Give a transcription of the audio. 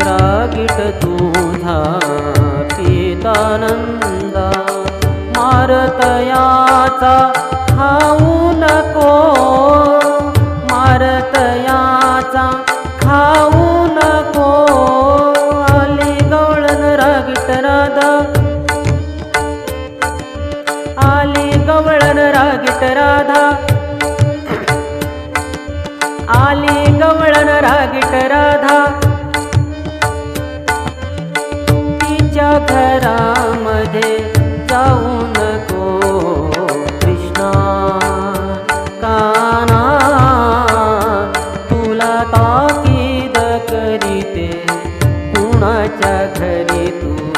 रागीट तुझा पितानंदा मारतयाचा खाऊ नको मारतयाचा खाऊ नको आली गवळण रागीट राधा आली गवळण रागीट राधा आली गवळण रागीट राधा तिच्या घरामध्ये जाऊ नको कृष्णा काना तुला ताकीद करीते कुणाच्या घरी तू